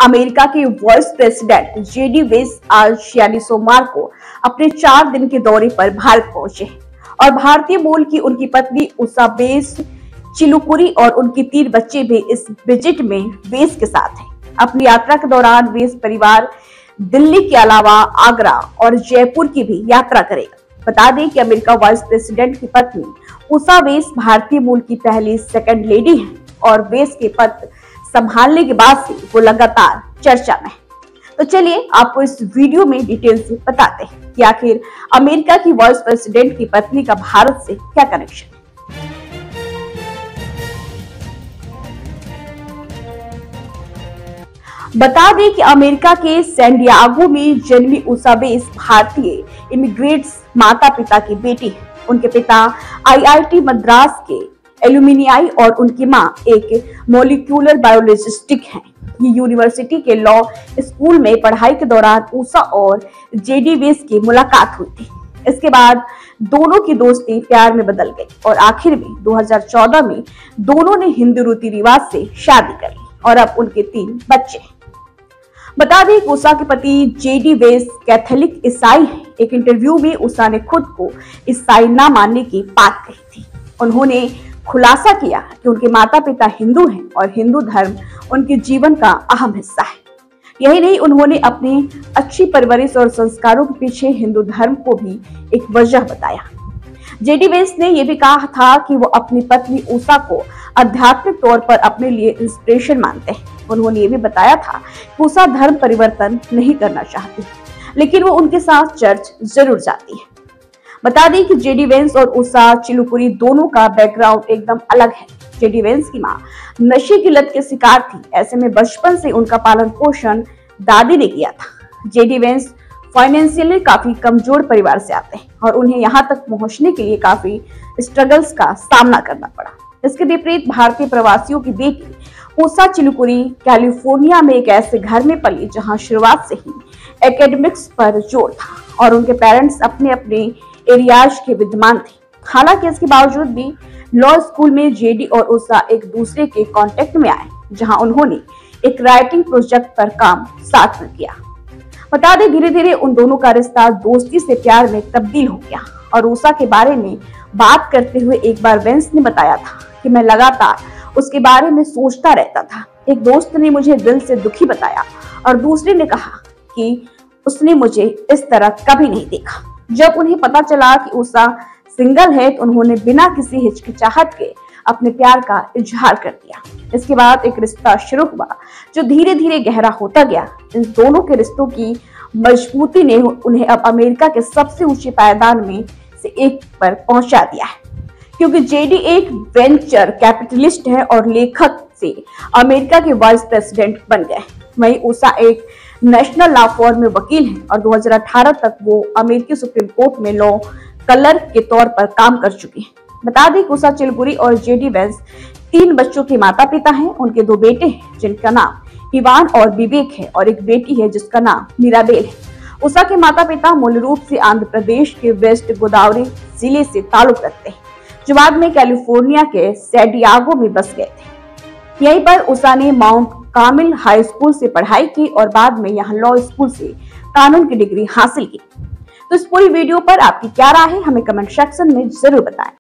America के vice president JD Vance आज यानी सोमवार को अपने 4 दिन के दौरे पर भारत पहुंचे और भारतीय मूल की उनकी पत्नी उषा वेंस चिलुकुरी और उनके 3 बच्चे भी इस विजिट में वेंस के साथ हैं। अपनी यात्रा के दौरान वेंस परिवार दिल्ली के अलावा आगरा और जयपुर की भी यात्रा करेगा। बता दें कि अमेरिका वाइस प्रेसिडेंट की पत्नी उषा वेंस भारतीय मूल की पहली सेकंड लेडी है और वेंस के पद संभालने के बाद से वो लगातार चर्चा में है। तो चलिए आपको इस वीडियो में डिटेल से बताते हैं कि आखिर अमेरिका की वाइस प्रेसिडेंट की पत्नी का भारत से क्या कनेक्शन है। बता दें कि अमेरिका के सैन डिएगो में जन्मी उषा वेंस भारतीय इमिग्रेंट्स माता पिता की बेटी है। उनके पिता आईआईटी मद्रास के एल्यूमिनियाई और उनकी मां एक मॉलिक्यूलर बायोलॉजिस्ट हैं। ये यूनिवर्सिटी के लॉ स्कूल में पढ़ाई के दौरान उषा और जेडी वेंस की मुलाकात हुई थी। इसके बाद दोनों की दोस्ती प्यार में बदल गई और आखिर में 2014 में दोनों ने हिंदू रीति रिवाज से शादी कर ली और अब उनके 3 बच्चे हैं। बता दें कि उषा के पति जेडी वेंस कैथोलिक ईसाई हैं। एक इंटरव्यू में उषा ने खुद को ईसाई न मानने की बात कही थी। उन्होंने खुलासा किया कि उनके माता पिता हिंदू हैं और हिंदू धर्म उनके जीवन का अहम हिस्सा है। यही नहीं, उन्होंने अपनी अच्छी परवरिश और संस्कारों के पीछे हिंदू धर्म को भी एक वजह बताया। जेडी वेंस ने यह भी कहा था कि वो अपनी पत्नी उषा को आध्यात्मिक तौर पर अपने लिए इंस्पिरेशन मानते हैं। उन्होंने ये भी बताया था कि उषा धर्म परिवर्तन नहीं करना चाहती, लेकिन वो उनके साथ चर्च जरूर जाती है। बता दें कि जेडी वेंस और उषा चिलुकुरी दोनों का बैकग्राउंड एकदम अलग है। जेडी वेंस की मां नशे की लत के शिकार थी। ऐसे में बचपन से उनका पालन पोषण दादी ने किया था। जेडी वेंस फाइनेंशियली काफी कमजोर परिवार से आते हैं और उन्हें यहाँ तक पहुंचने के लिए काफी स्ट्रगल्स का सामना करना पड़ा। इसके विपरीत भारतीय प्रवासियों की बेटी उषा चिलुकुरी कैलिफोर्निया में एक ऐसे घर में पली जहां शुरुआत से ही एकेडमिक्स पर जोर था और उनके पेरेंट्स अपने अपने एरियाज के विद्वान थे। हालांकि इसके बावजूद भी लॉ स्कूल में जेडी और उषा एक दूसरे के कांटेक्ट में आए, जहां उन्होंने एक राइटिंग प्रोजेक्ट पर काम साथ में किया। बता दें धीरे धीरे उन दोनों का रिश्ता दोस्ती से प्यार में तब्दील हो गया और उषा के बारे में बात करते हुए एक बार वेंस ने बताया था कि मैं लगातार उसके बारे में सोचता रहता था। एक दोस्त ने मुझे दिल से दुखी बताया और दूसरे ने कहा कि उसने मुझे इस तरह कभी नहीं देखा। जब उन्हें पता चला कि उषा सिंगल है तो उन्होंने बिना किसी हिचकिचाहट के अपने प्यार का इजहार कर दिया। इसके बाद एक रिश्ता शुरू हुआ जो धीरे धीरे गहरा होता गया। इन दोनों के रिश्तों की मजबूती ने उन्हें अब अमेरिका के सबसे ऊंचे पायदान में से एक पर पहुंचा दिया है, क्योंकि जेडी एक वेंचर कैपिटलिस्ट है और लेखक से अमेरिका के वाइस प्रेसिडेंट बन गए। वहीं उषा एक नेशनल लॉ फर्म में वकील हैं और 2018 तक वो अमेरिकी सुप्रीम कोर्ट में लॉ क्लर्क के तौर पर काम कर चुकी हैं। बता दें कि उषा चिलुकुरी और जेडी वेंस 3 बच्चों के माता पिता हैं। उनके 2 बेटे हैं जिनका नाम इवान और विवेक है और एक बेटी है जिसका नाम मिराबेल है। उषा के माता पिता मूल रूप से आंध्र प्रदेश के वेस्ट गोदावरी जिले से ताल्लुक रखते हैं, जो बाद में कैलिफोर्निया के सैन डिएगो में बस गए थे। यहीं पर उषा ने माउंट कार्मेल हाई स्कूल से पढ़ाई की और बाद में यहाँ लॉ स्कूल से कानून की डिग्री हासिल की। तो इस पूरी वीडियो पर आपकी क्या राय है, हमें कमेंट सेक्शन में जरूर बताएं।